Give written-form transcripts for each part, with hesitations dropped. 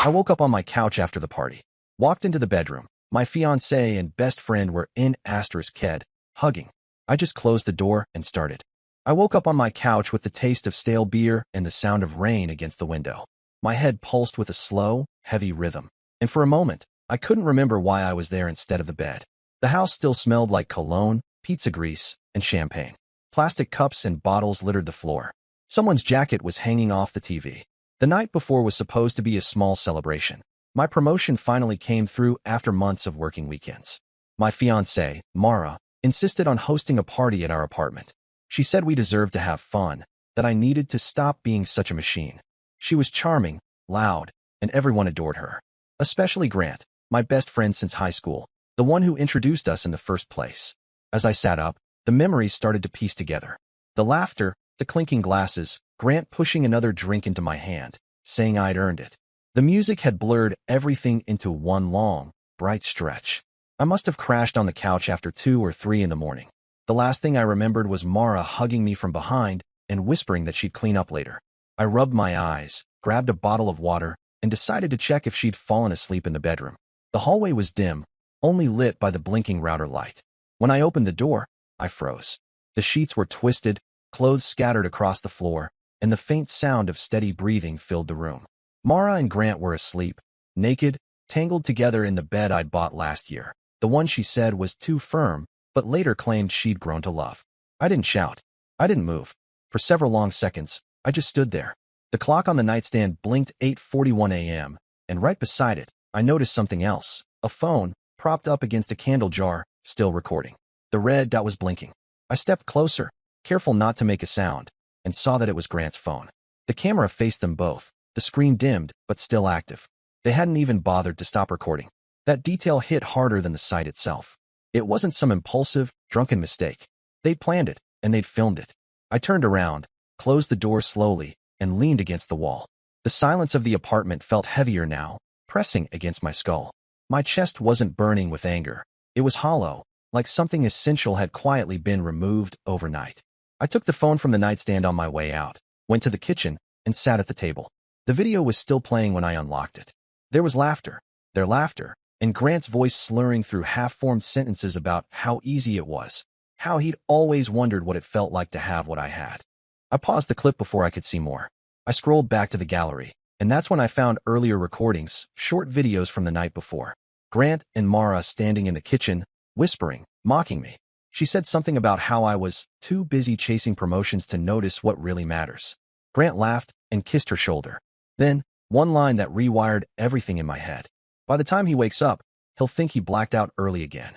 I woke up on my couch after the party. Walked into the bedroom. My fiancée and best friend were in *ked, hugging. I just closed the door and started. I woke up on my couch with the taste of stale beer and the sound of rain against the window. My head pulsed with a slow, heavy rhythm. And for a moment, I couldn't remember why I was there instead of the bed. The house still smelled like cologne, pizza grease, and champagne. Plastic cups and bottles littered the floor. Someone's jacket was hanging off the TV. The night before was supposed to be a small celebration. My promotion finally came through after months of working weekends. My fiancée, Mara, insisted on hosting a party at our apartment. She said we deserved to have fun, that I needed to stop being such a machine. She was charming, loud, and everyone adored her. Especially Grant, my best friend since high school, the one who introduced us in the first place. As I sat up, the memories started to piece together. The laughter, the clinking glasses, Grant pushing another drink into my hand, saying I'd earned it. The music had blurred everything into one long, bright stretch. I must have crashed on the couch after 2 or 3 in the morning. The last thing I remembered was Mara hugging me from behind and whispering that she'd clean up later. I rubbed my eyes, grabbed a bottle of water, and decided to check if she'd fallen asleep in the bedroom. The hallway was dim, only lit by the blinking router light. When I opened the door, I froze. The sheets were twisted, clothes scattered across the floor, and the faint sound of steady breathing filled the room. Mara and Grant were asleep, naked, tangled together in the bed I'd bought last year. The one she said was too firm, but later claimed she'd grown to love. I didn't shout. I didn't move. For several long seconds, I just stood there. The clock on the nightstand blinked 8:41 a.m., and right beside it, I noticed something else. A phone, propped up against a candle jar, still recording. The red dot was blinking. I stepped closer, careful not to make a sound, and saw that it was Grant's phone. The camera faced them both, the screen dimmed, but still active. They hadn't even bothered to stop recording. That detail hit harder than the sight itself. It wasn't some impulsive, drunken mistake. They'd planned it, and they'd filmed it. I turned around, closed the door slowly, and leaned against the wall. The silence of the apartment felt heavier now, pressing against my skull. My chest wasn't burning with anger. It was hollow, like something essential had quietly been removed overnight. I took the phone from the nightstand on my way out, went to the kitchen, and sat at the table. The video was still playing when I unlocked it. There was laughter, their laughter, and Grant's voice slurring through half-formed sentences about how easy it was, how he'd always wondered what it felt like to have what I had. I paused the clip before I could see more. I scrolled back to the gallery, and that's when I found earlier recordings, short videos from the night before. Grant and Mara standing in the kitchen, whispering, mocking me. She said something about how I was too busy chasing promotions to notice what really matters. Grant laughed and kissed her shoulder. Then, one line that rewired everything in my head. By the time he wakes up, he'll think he blacked out early again.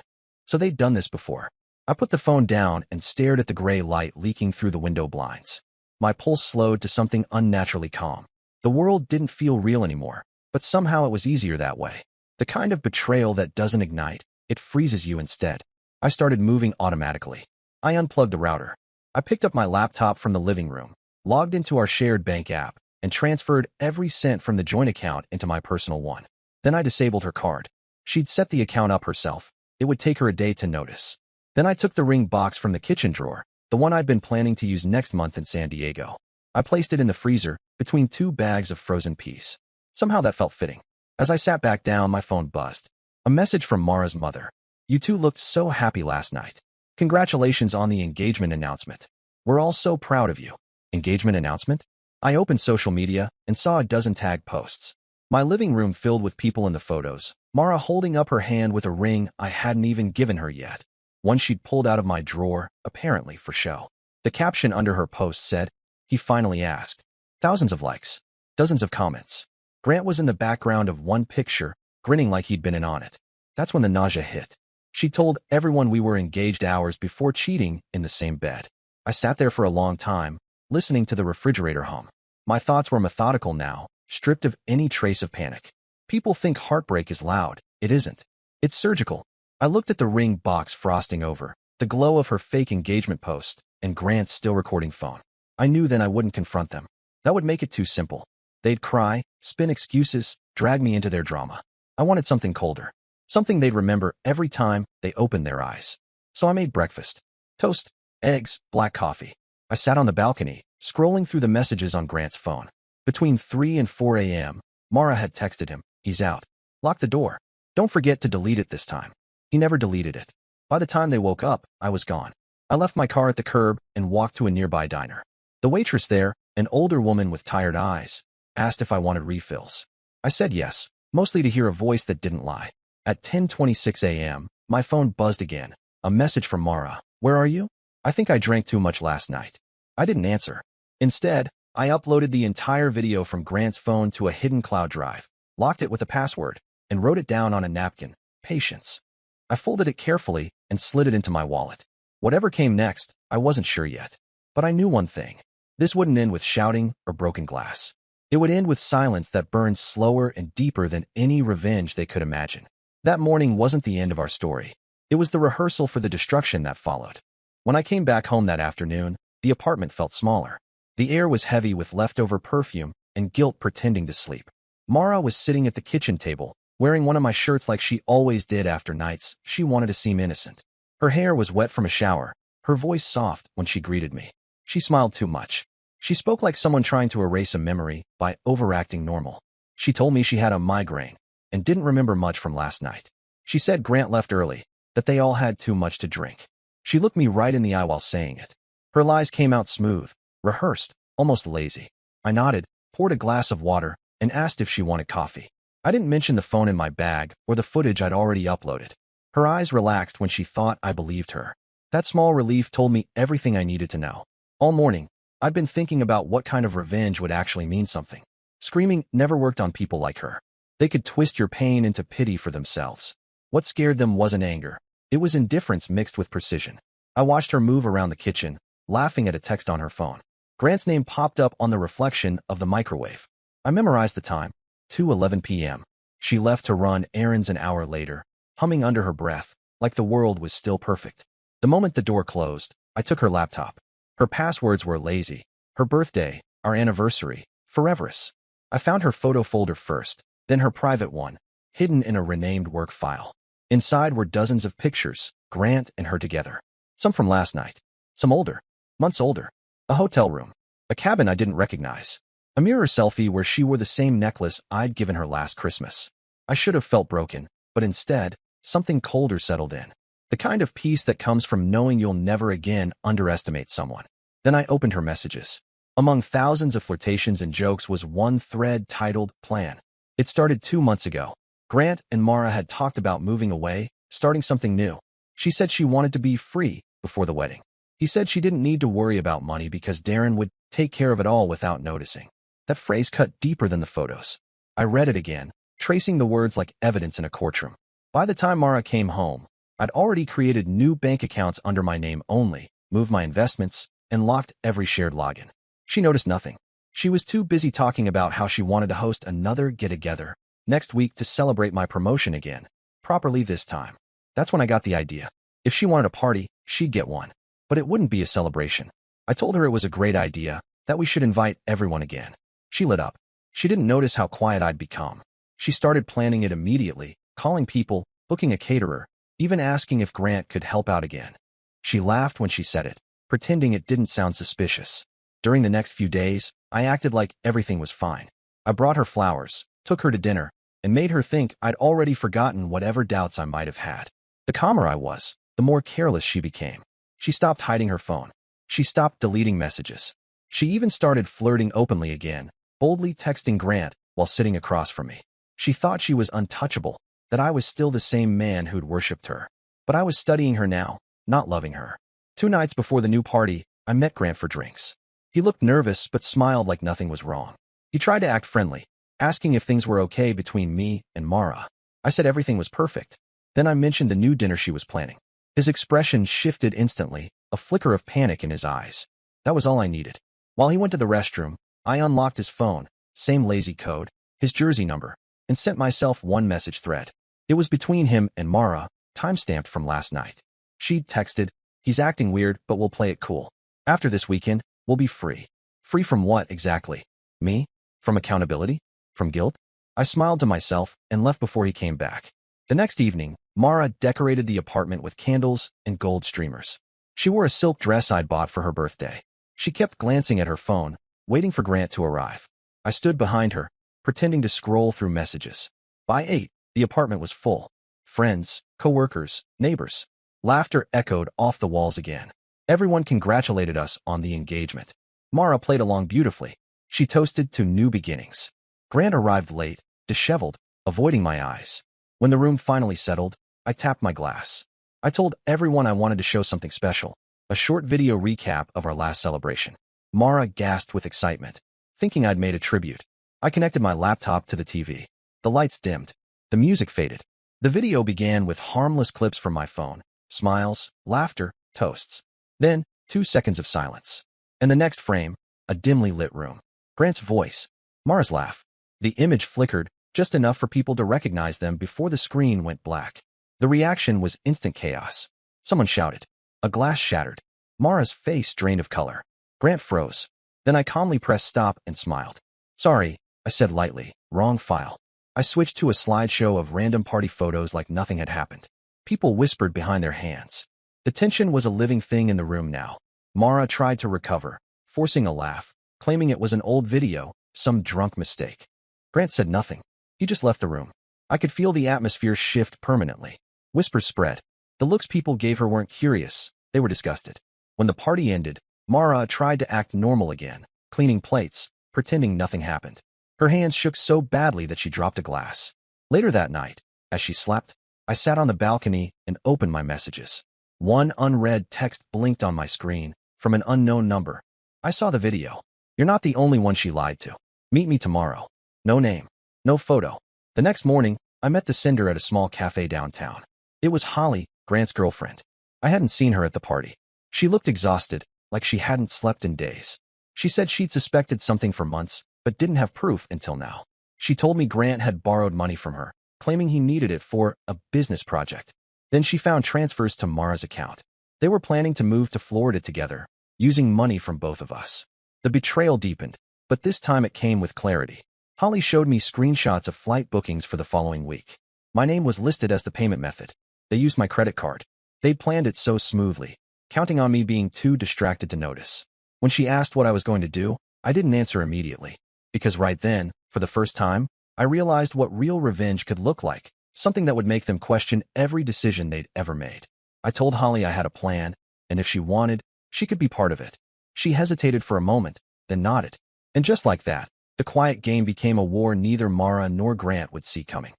So they'd done this before. I put the phone down and stared at the gray light leaking through the window blinds. My pulse slowed to something unnaturally calm. The world didn't feel real anymore, but somehow it was easier that way. The kind of betrayal that doesn't ignite, it freezes you instead. I started moving automatically. I unplugged the router. I picked up my laptop from the living room, logged into our shared bank app, and transferred every cent from the joint account into my personal one. Then I disabled her card. She'd set the account up herself. It would take her a day to notice. Then I took the ring box from the kitchen drawer, the one I'd been planning to use next month in San Diego. I placed it in the freezer, between 2 bags of frozen peas. Somehow that felt fitting. As I sat back down, my phone buzzed. A message from Mara's mother. You two looked so happy last night. Congratulations on the engagement announcement. We're all so proud of you. Engagement announcement? I opened social media and saw a dozen tag posts. My living room filled with people in the photos, Mara holding up her hand with a ring I hadn't even given her yet. One she'd pulled out of my drawer, apparently for show. The caption under her post said, "He finally asked." Thousands of likes. Dozens of comments. Grant was in the background of one picture, grinning like he'd been in on it. That's when the nausea hit. She told everyone we were engaged hours before cheating in the same bed. I sat there for a long time, listening to the refrigerator hum. My thoughts were methodical now, stripped of any trace of panic. People think heartbreak is loud. It isn't. It's surgical. I looked at the ring box frosting over, the glow of her fake engagement post, and Grant's still recording phone. I knew then I wouldn't confront them. That would make it too simple. They'd cry, spin excuses, drag me into their drama. I wanted something colder. Something they'd remember every time they opened their eyes. So I made breakfast. Toast, eggs, black coffee. I sat on the balcony, scrolling through the messages on Grant's phone. Between 3 and 4 a.m., Mara had texted him. He's out. Lock the door. Don't forget to delete it this time. He never deleted it. By the time they woke up, I was gone. I left my car at the curb and walked to a nearby diner. The waitress there, an older woman with tired eyes, asked if I wanted refills. I said yes, mostly to hear a voice that didn't lie. At 10:26 a.m., my phone buzzed again. A message from Mara. Where are you? I think I drank too much last night. I didn't answer. Instead, I uploaded the entire video from Grant's phone to a hidden cloud drive, locked it with a password, and wrote it down on a napkin. Patience. I folded it carefully and slid it into my wallet. Whatever came next, I wasn't sure yet. But I knew one thing. This wouldn't end with shouting or broken glass. It would end with silence that burned slower and deeper than any revenge they could imagine. That morning wasn't the end of our story. It was the rehearsal for the destruction that followed. When I came back home that afternoon, the apartment felt smaller. The air was heavy with leftover perfume and guilt pretending to sleep. Mara was sitting at the kitchen table, wearing one of my shirts like she always did after nights she wanted to seem innocent. Her hair was wet from a shower, her voice soft when she greeted me. She smiled too much. She spoke like someone trying to erase a memory by overacting normal. She told me she had a migraine and didn't remember much from last night. She said Grant left early, that they all had too much to drink. She looked me right in the eye while saying it. Her lies came out smooth, rehearsed, almost lazy. I nodded, poured a glass of water, and asked if she wanted coffee. I didn't mention the phone in my bag or the footage I'd already uploaded. Her eyes relaxed when she thought I believed her. That small relief told me everything I needed to know. All morning, I'd been thinking about what kind of revenge would actually mean something. Screaming never worked on people like her. They could twist your pain into pity for themselves. What scared them wasn't anger. It was indifference mixed with precision. I watched her move around the kitchen, laughing at a text on her phone. Grant's name popped up on the reflection of the microwave. I memorized the time, 2:11 p.m. She left to run errands an hour later, humming under her breath, like the world was still perfect. The moment the door closed, I took her laptop. Her passwords were lazy, her birthday, our anniversary, foreverous. I found her photo folder first, then her private one, hidden in a renamed work file. Inside were dozens of pictures, Grant and her together. Some from last night, some older, months older. A hotel room, a cabin I didn't recognize, a mirror selfie where she wore the same necklace I'd given her last Christmas. I should have felt broken, but instead, something colder settled in. The kind of peace that comes from knowing you'll never again underestimate someone. Then I opened her messages. Among thousands of flirtations and jokes was one thread titled Plan. It started 2 months ago. Grant and Mara had talked about moving away, starting something new. She said she wanted to be free before the wedding. He said she didn't need to worry about money because Darren would take care of it all without noticing. That phrase cut deeper than the photos. I read it again, tracing the words like evidence in a courtroom. By the time Mara came home, I'd already created new bank accounts under my name only, moved my investments, and locked every shared login. She noticed nothing. She was too busy talking about how she wanted to host another get-together next week to celebrate my promotion again, properly this time. That's when I got the idea. If she wanted a party, she'd get one. But it wouldn't be a celebration. I told her it was a great idea, that we should invite everyone again. She lit up. She didn't notice how quiet I'd become. She started planning it immediately, calling people, booking a caterer, even asking if Grant could help out again. She laughed when she said it, pretending it didn't sound suspicious. During the next few days, I acted like everything was fine. I brought her flowers, took her to dinner, and made her think I'd already forgotten whatever doubts I might have had. The calmer I was, the more careless she became. She stopped hiding her phone. She stopped deleting messages. She even started flirting openly again, boldly texting Grant while sitting across from me. She thought she was untouchable, that I was still the same man who'd worshipped her. But I was studying her now, not loving her. 2 nights before the new party, I met Grant for drinks. He looked nervous but smiled like nothing was wrong. He tried to act friendly, asking if things were okay between me and Mara. I said everything was perfect. Then I mentioned the new dinner she was planning. His expression shifted instantly, a flicker of panic in his eyes. That was all I needed. While he went to the restroom, I unlocked his phone, same lazy code, his jersey number, and sent myself one message thread. It was between him and Mara, timestamped from last night. She'd texted, "He's acting weird, but we'll play it cool. After this weekend, we'll be free." Free from what exactly? Me? From accountability? From guilt? I smiled to myself and left before he came back. The next evening, Mara decorated the apartment with candles and gold streamers. She wore a silk dress I'd bought for her birthday. She kept glancing at her phone, waiting for Grant to arrive. I stood behind her, pretending to scroll through messages. By 8, the apartment was full. Friends, coworkers, neighbors. Laughter echoed off the walls again. Everyone congratulated us on the engagement. Mara played along beautifully. She toasted to new beginnings. Grant arrived late, disheveled, avoiding my eyes. When the room finally settled, I tapped my glass. I told everyone I wanted to show something special, a short video recap of our last celebration. Mara gasped with excitement, thinking I'd made a tribute. I connected my laptop to the TV. The lights dimmed. The music faded. The video began with harmless clips from my phone. Smiles, laughter, toasts. Then, 2 seconds of silence. In the next frame, a dimly lit room. Grant's voice. Mara's laugh. The image flickered, just enough for people to recognize them before the screen went black. The reaction was instant chaos. Someone shouted. A glass shattered. Mara's face drained of color. Grant froze. Then I calmly pressed stop and smiled. Sorry, I said lightly. Wrong file. I switched to a slideshow of random party photos like nothing had happened. People whispered behind their hands. The tension was a living thing in the room now. Mara tried to recover, forcing a laugh, claiming it was an old video, some drunk mistake. Grant said nothing. He just left the room. I could feel the atmosphere shift permanently. Whispers spread. The looks people gave her weren't curious. They were disgusted. When the party ended, Mara tried to act normal again, cleaning plates, pretending nothing happened. Her hands shook so badly that she dropped a glass. Later that night, as she slept, I sat on the balcony and opened my messages. One unread text blinked on my screen, from an unknown number. I saw the video. You're not the only one she lied to. Meet me tomorrow. No name. No photo. The next morning, I met the sender at a small cafe downtown. It was Holly, Grant's girlfriend. I hadn't seen her at the party. She looked exhausted, like she hadn't slept in days. She said she'd suspected something for months, but didn't have proof until now. She told me Grant had borrowed money from her, claiming he needed it for a business project. Then she found transfers to Mara's account. They were planning to move to Florida together, using money from both of us. The betrayal deepened, but this time it came with clarity. Holly showed me screenshots of flight bookings for the following week. My name was listed as the payment method. They used my credit card. They'd planned it so smoothly, counting on me being too distracted to notice. When she asked what I was going to do, I didn't answer immediately. Because right then, for the first time, I realized what real revenge could look like, something that would make them question every decision they'd ever made. I told Holly I had a plan, and if she wanted, she could be part of it. She hesitated for a moment, then nodded. And just like that, the quiet game became a war neither Mara nor Grant would see coming.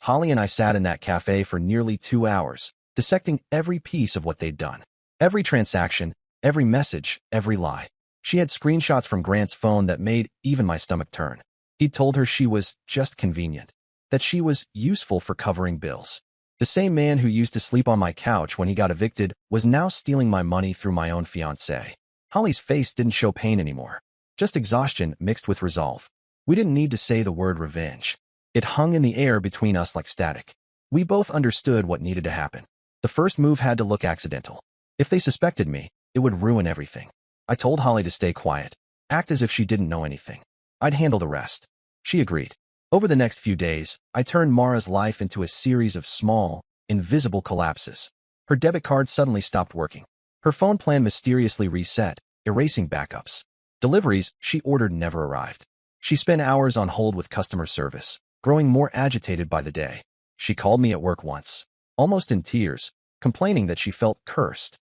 Holly and I sat in that cafe for nearly 2 hours, dissecting every piece of what they'd done. Every transaction, every message, every lie. She had screenshots from Grant's phone that made even my stomach turn. He'd told her she was just convenient, that she was useful for covering bills. The same man who used to sleep on my couch when he got evicted was now stealing my money through my own fiancée. Holly's face didn't show pain anymore, just exhaustion mixed with resolve. We didn't need to say the word revenge. It hung in the air between us like static. We both understood what needed to happen. The first move had to look accidental. If they suspected me, it would ruin everything. I told Holly to stay quiet, act as if she didn't know anything. I'd handle the rest. She agreed. Over the next few days, I turned Mara's life into a series of small, invisible collapses. Her debit card suddenly stopped working. Her phone plan mysteriously reset, erasing backups. Deliveries she ordered never arrived. She spent hours on hold with customer service, growing more agitated by the day. She called me at work once, almost in tears, complaining that she felt cursed.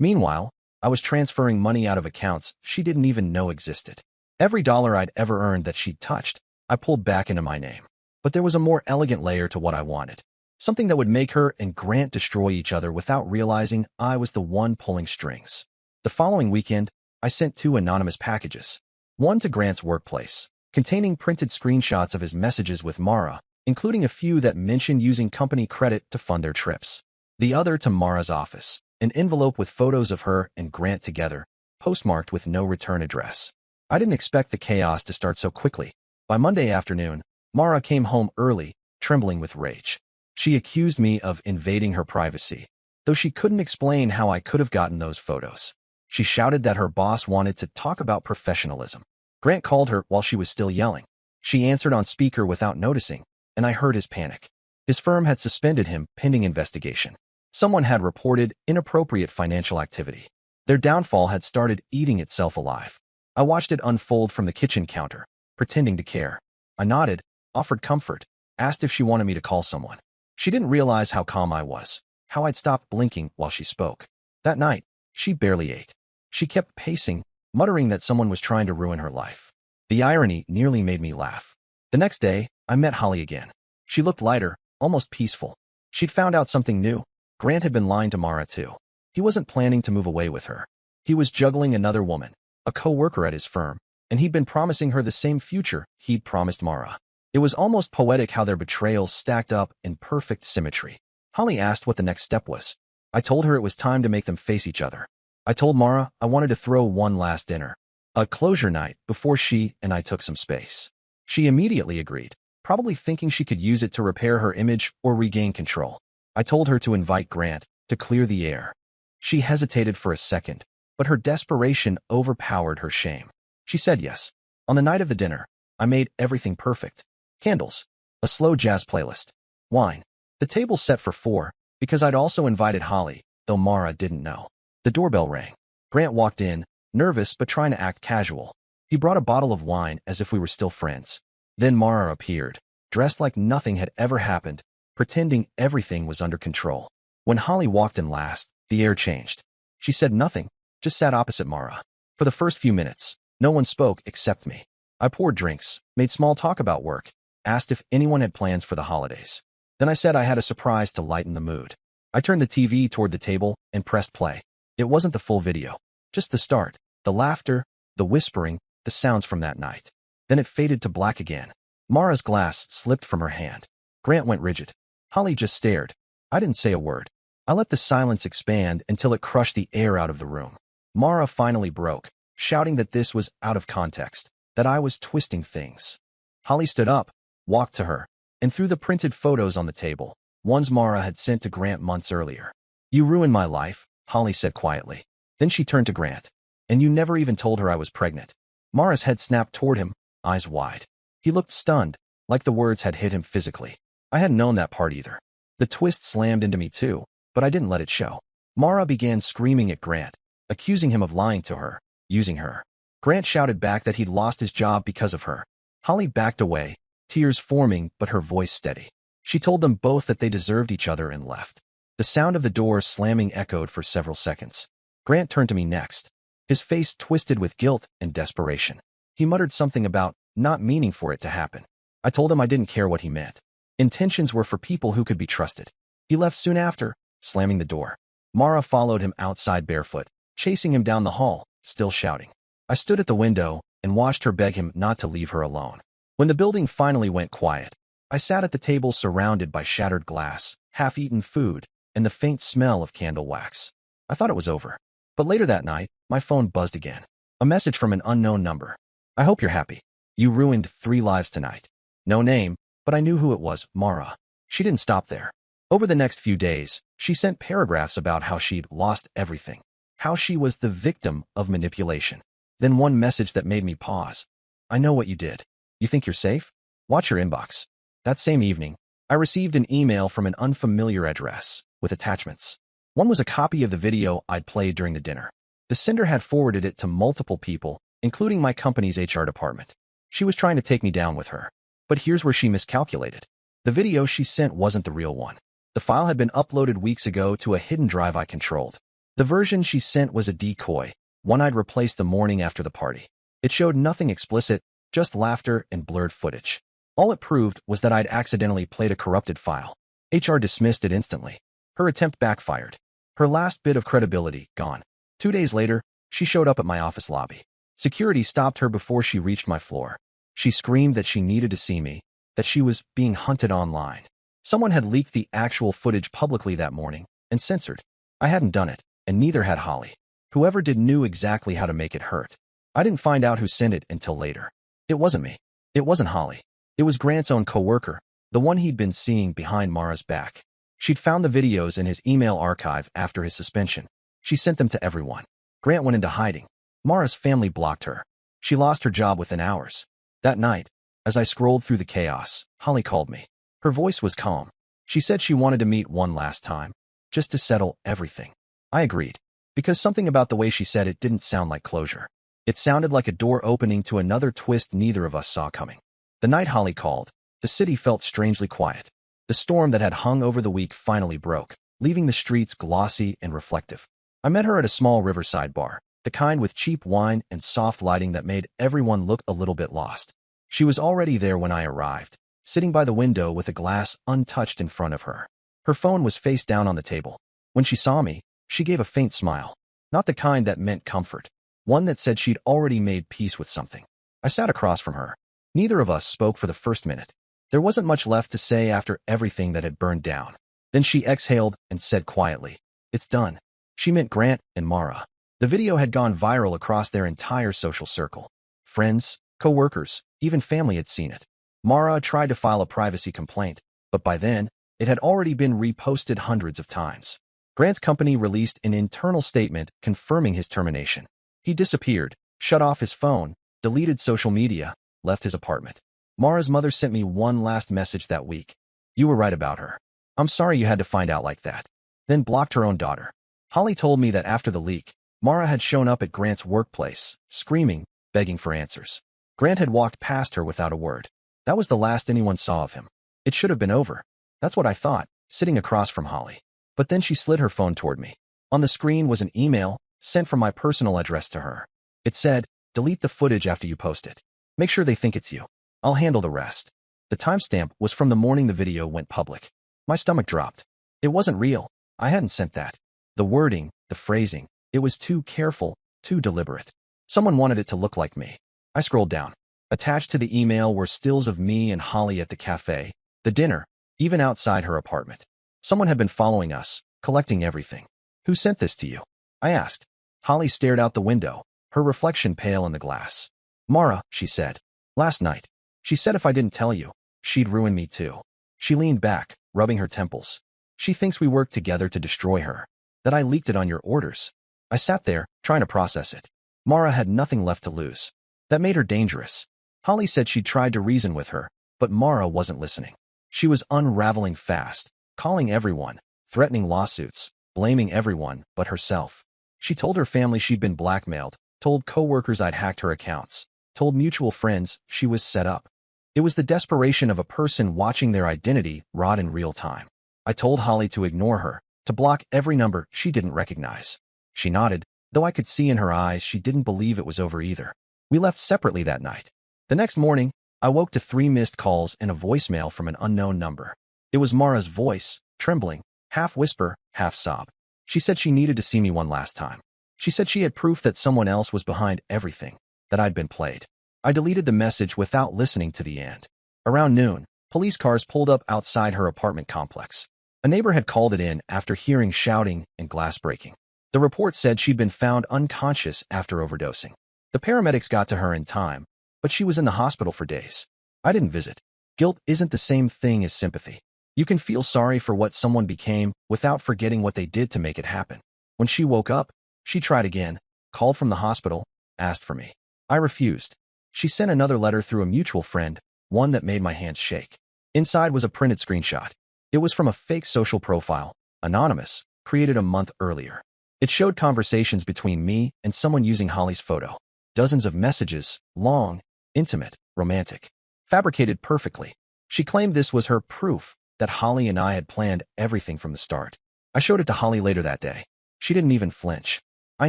Meanwhile, I was transferring money out of accounts she didn't even know existed. Every dollar I'd ever earned that she'd touched, I pulled back into my name. But there was a more elegant layer to what I wanted. Something that would make her and Grant destroy each other without realizing I was the one pulling strings. The following weekend, I sent 2 anonymous packages. One to Grant's workplace, containing printed screenshots of his messages with Mara, including a few that mentioned using company credit to fund their trips. The other to Mara's office, an envelope with photos of her and Grant together, postmarked with no return address. I didn't expect the chaos to start so quickly. By Monday afternoon, Mara came home early, trembling with rage. She accused me of invading her privacy, though she couldn't explain how I could have gotten those photos. She shouted that her boss wanted to talk about professionalism. Grant called her while she was still yelling. She answered on speaker without noticing, and I heard his panic. His firm had suspended him pending investigation. Someone had reported inappropriate financial activity. Their downfall had started eating itself alive. I watched it unfold from the kitchen counter, pretending to care. I nodded, offered comfort, asked if she wanted me to call someone. She didn't realize how calm I was, how I'd stopped blinking while she spoke. That night, she barely ate. She kept pacing, muttering that someone was trying to ruin her life. The irony nearly made me laugh. The next day, I met Holly again. She looked lighter, almost peaceful. She'd found out something new. Grant had been lying to Mara too. He wasn't planning to move away with her. He was juggling another woman, a co-worker at his firm, and he'd been promising her the same future he'd promised Mara. It was almost poetic how their betrayals stacked up in perfect symmetry. Holly asked what the next step was. I told her it was time to make them face each other. I told Mara I wanted to throw one last dinner, a closure night before she and I took some space. She immediately agreed, probably thinking she could use it to repair her image or regain control. I told her to invite Grant to clear the air. She hesitated for a second, but her desperation overpowered her shame. She said yes. On the night of the dinner, I made everything perfect. Candles, a slow jazz playlist, wine. The table set for 4, because I'd also invited Holly, though Mara didn't know. The doorbell rang. Grant walked in, nervous but trying to act casual. He brought a bottle of wine as if we were still friends. Then Mara appeared, dressed like nothing had ever happened, pretending everything was under control. When Holly walked in last, the air changed. She said nothing, just sat opposite Mara. For the first few minutes, no one spoke except me. I poured drinks, made small talk about work, asked if anyone had plans for the holidays. Then I said I had a surprise to lighten the mood. I turned the TV toward the table and pressed play. It wasn't the full video, just the start, the laughter, the whispering, the sounds from that night. Then it faded to black again. Mara's glass slipped from her hand. Grant went rigid. Holly just stared. I didn't say a word. I let the silence expand until it crushed the air out of the room. Mara finally broke, shouting that this was out of context, that I was twisting things. Holly stood up, walked to her, and threw the printed photos on the table, ones Mara had sent to Grant months earlier. "You ruined my life," Holly said quietly. Then she turned to Grant. "And you never even told her I was pregnant." Mara's head snapped toward him, eyes wide. He looked stunned, like the words had hit him physically. I hadn't known that part either. The twist slammed into me too, but I didn't let it show. Mara began screaming at Grant, accusing him of lying to her, using her. Grant shouted back that he'd lost his job because of her. Holly backed away, tears forming but her voice steady. She told them both that they deserved each other and left. The sound of the door slamming echoed for several seconds. Grant turned to me next, his face twisted with guilt and desperation. He muttered something about not meaning for it to happen. I told him I didn't care what he meant. Intentions were for people who could be trusted. He left soon after, slamming the door. Mara followed him outside barefoot, chasing him down the hall, still shouting. I stood at the window and watched her beg him not to leave her alone. When the building finally went quiet, I sat at the table surrounded by shattered glass, half-eaten food, and the faint smell of candle wax. I thought it was over. But later that night, my phone buzzed again. A message from an unknown number. "I hope you're happy. You ruined 3 lives tonight." No name, but I knew who it was, Mara. She didn't stop there. Over the next few days, she sent paragraphs about how she'd lost everything, how she was the victim of manipulation. Then one message that made me pause. "I know what you did. You think you're safe? Watch your inbox." That same evening, I received an email from an unfamiliar address, with attachments. One was a copy of the video I'd played during the dinner. The sender had forwarded it to multiple people, including my company's HR department. She was trying to take me down with her. But here's where she miscalculated. The video she sent wasn't the real one. The file had been uploaded weeks ago to a hidden drive I controlled. The version she sent was a decoy, one I'd replaced the morning after the party. It showed nothing explicit, just laughter and blurred footage. All it proved was that I'd accidentally played a corrupted file. HR dismissed it instantly. Her attempt backfired. Her last bit of credibility gone. 2 days later, she showed up at my office lobby. Security stopped her before she reached my floor. She screamed that she needed to see me, that she was being hunted online. Someone had leaked the actual footage publicly that morning and censored. I hadn't done it, and neither had Holly. Whoever did knew exactly how to make it hurt. I didn't find out who sent it until later. It wasn't me. It wasn't Holly. It was Grant's own coworker, the one he'd been seeing behind Mara's back. She'd found the videos in his email archive after his suspension. She sent them to everyone. Grant went into hiding. Mara's family blocked her. She lost her job within hours. That night, as I scrolled through the chaos, Holly called me. Her voice was calm. She said she wanted to meet one last time, just to settle everything. I agreed, because something about the way she said it didn't sound like closure. It sounded like a door opening to another twist neither of us saw coming. The night Holly called, the city felt strangely quiet. The storm that had hung over the week finally broke, leaving the streets glossy and reflective. I met her at a small riverside bar, the kind with cheap wine and soft lighting that made everyone look a little bit lost. She was already there when I arrived, sitting by the window with a glass untouched in front of her. Her phone was face down on the table. When she saw me, she gave a faint smile. Not the kind that meant comfort. One that said she'd already made peace with something. I sat across from her. Neither of us spoke for the first minute. There wasn't much left to say after everything that had burned down. Then she exhaled and said quietly, "It's done." She meant Grant and Mara. The video had gone viral across their entire social circle. Friends, co-workers, even family had seen it. Mara tried to file a privacy complaint, but by then, it had already been reposted hundreds of times. Grant's company released an internal statement confirming his termination. He disappeared, shut off his phone, deleted social media, left his apartment. Mara's mother sent me one last message that week. "You were right about her. I'm sorry you had to find out like that." Then blocked her own daughter. Holly told me that after the leak, Mara had shown up at Grant's workplace, screaming, begging for answers. Grant had walked past her without a word. That was the last anyone saw of him. It should have been over. That's what I thought, sitting across from Holly. But then she slid her phone toward me. On the screen was an email sent from my personal address to her. It said, "Delete the footage after you post it. Make sure they think it's you. I'll handle the rest." The timestamp was from the morning the video went public. My stomach dropped. It wasn't real. I hadn't sent that. The wording, the phrasing, it was too careful, too deliberate. Someone wanted it to look like me. I scrolled down. Attached to the email were stills of me and Holly at the cafe, the dinner, even outside her apartment. Someone had been following us, collecting everything. "Who sent this to you?" I asked. Holly stared out the window, her reflection pale in the glass. "Mara," she said. "Last night. She said if I didn't tell you, she'd ruin me too." She leaned back, rubbing her temples. "She thinks we worked together to destroy her. That I leaked it on your orders." I sat there, trying to process it. Mara had nothing left to lose. That made her dangerous. Holly said she'd tried to reason with her, but Mara wasn't listening. She was unraveling fast, calling everyone, threatening lawsuits, blaming everyone but herself. She told her family she'd been blackmailed, told co-workers I'd hacked her accounts, told mutual friends she was set up. It was the desperation of a person watching their identity rot in real time. I told Holly to ignore her, to block every number she didn't recognize. She nodded, though I could see in her eyes she didn't believe it was over either. We left separately that night. The next morning, I woke to 3 missed calls and a voicemail from an unknown number. It was Mara's voice, trembling, half whisper, half sob. She said she needed to see me one last time. She said she had proof that someone else was behind everything, that I'd been played. I deleted the message without listening to the end. Around noon, police cars pulled up outside her apartment complex. A neighbor had called it in after hearing shouting and glass breaking. The report said she'd been found unconscious after overdosing. The paramedics got to her in time, but she was in the hospital for days. I didn't visit. Guilt isn't the same thing as sympathy. You can feel sorry for what someone became without forgetting what they did to make it happen. When she woke up, she tried again, called from the hospital, asked for me. I refused. She sent another letter through a mutual friend, one that made my hands shake. Inside was a printed screenshot. It was from a fake social profile, anonymous, created a month earlier. It showed conversations between me and someone using Holly's photo. Dozens of messages, long, intimate, romantic, fabricated perfectly. She claimed this was her proof that Holly and I had planned everything from the start. I showed it to Holly later that day. She didn't even flinch. "I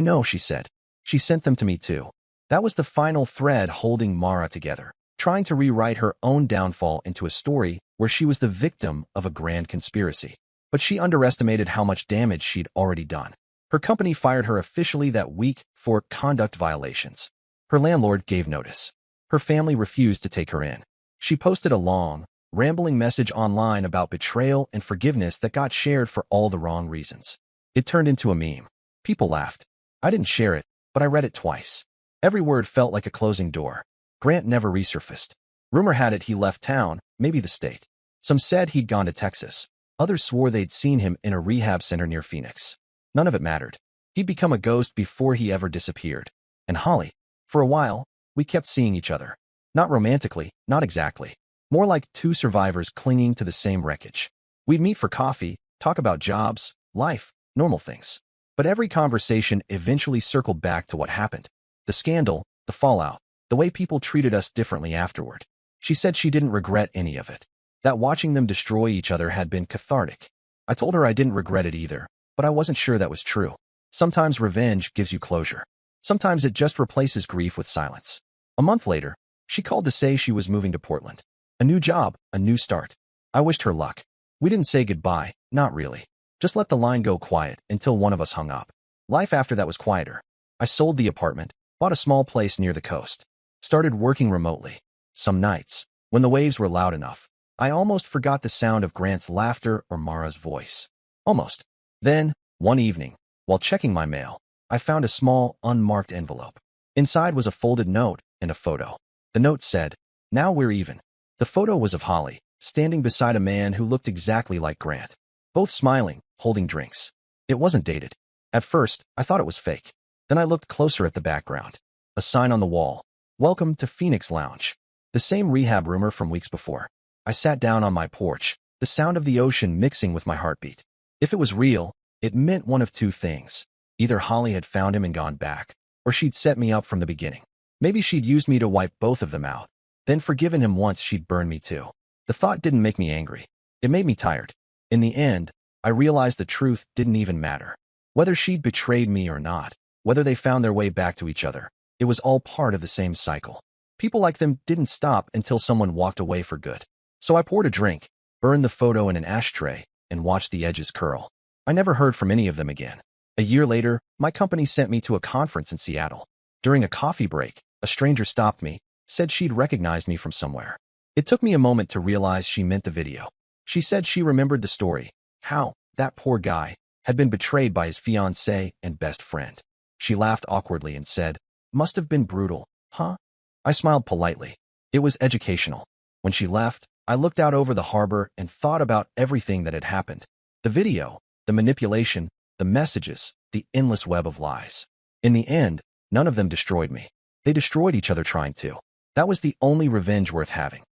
know," she said. "She sent them to me too." That was the final thread holding Mara together, trying to rewrite her own downfall into a story where she was the victim of a grand conspiracy. But she underestimated how much damage she'd already done. Her company fired her officially that week for conduct violations. Her landlord gave notice. Her family refused to take her in. She posted a long, rambling message online about betrayal and forgiveness that got shared for all the wrong reasons. It turned into a meme. People laughed. I didn't share it, but I read it twice. Every word felt like a closing door. Grant never resurfaced. Rumor had it he left town, maybe the state. Some said he'd gone to Texas. Others swore they'd seen him in a rehab center near Phoenix. None of it mattered. He'd become a ghost before he ever disappeared. And Holly, for a while, we kept seeing each other. Not romantically, not exactly. More like two survivors clinging to the same wreckage. We'd meet for coffee, talk about jobs, life, normal things. But every conversation eventually circled back to what happened. The scandal, the fallout, the way people treated us differently afterward. She said she didn't regret any of it, that watching them destroy each other had been cathartic. I told her I didn't regret it either, but I wasn't sure that was true. Sometimes revenge gives you closure. Sometimes it just replaces grief with silence. A month later, she called to say she was moving to Portland. A new job, a new start. I wished her luck. We didn't say goodbye, not really. Just let the line go quiet until one of us hung up. Life after that was quieter. I sold the apartment, bought a small place near the coast, started working remotely. Some nights, when the waves were loud enough, I almost forgot the sound of Grant's laughter or Mara's voice. Almost. Then, one evening, while checking my mail, I found a small, unmarked envelope. Inside was a folded note and a photo. The note said, "Now we're even." The photo was of Holly, standing beside a man who looked exactly like Grant, both smiling, holding drinks. It wasn't dated. At first, I thought it was fake. Then I looked closer at the background. A sign on the wall. "Welcome to Phoenix Lounge." The same rehab roomer from weeks before. I sat down on my porch, the sound of the ocean mixing with my heartbeat. If it was real, it meant one of two things. Either Holly had found him and gone back, or she'd set me up from the beginning. Maybe she'd used me to wipe both of them out, then forgiven him once she'd burned me too. The thought didn't make me angry. It made me tired. In the end, I realized the truth didn't even matter. Whether she'd betrayed me or not, whether they found their way back to each other, it was all part of the same cycle. People like them didn't stop until someone walked away for good. So I poured a drink, burned the photo in an ashtray, and watched the edges curl. I never heard from any of them again. A year later, my company sent me to a conference in Seattle. During a coffee break, a stranger stopped me, said she'd recognized me from somewhere. It took me a moment to realize she meant the video. She said she remembered the story, how that poor guy had been betrayed by his fiancée and best friend. She laughed awkwardly and said, "Must have been brutal, huh?" I smiled politely. It was educational. When she left, I looked out over the harbor and thought about everything that had happened. The video, the manipulation, the messages, the endless web of lies. In the end, none of them destroyed me. They destroyed each other trying to. That was the only revenge worth having.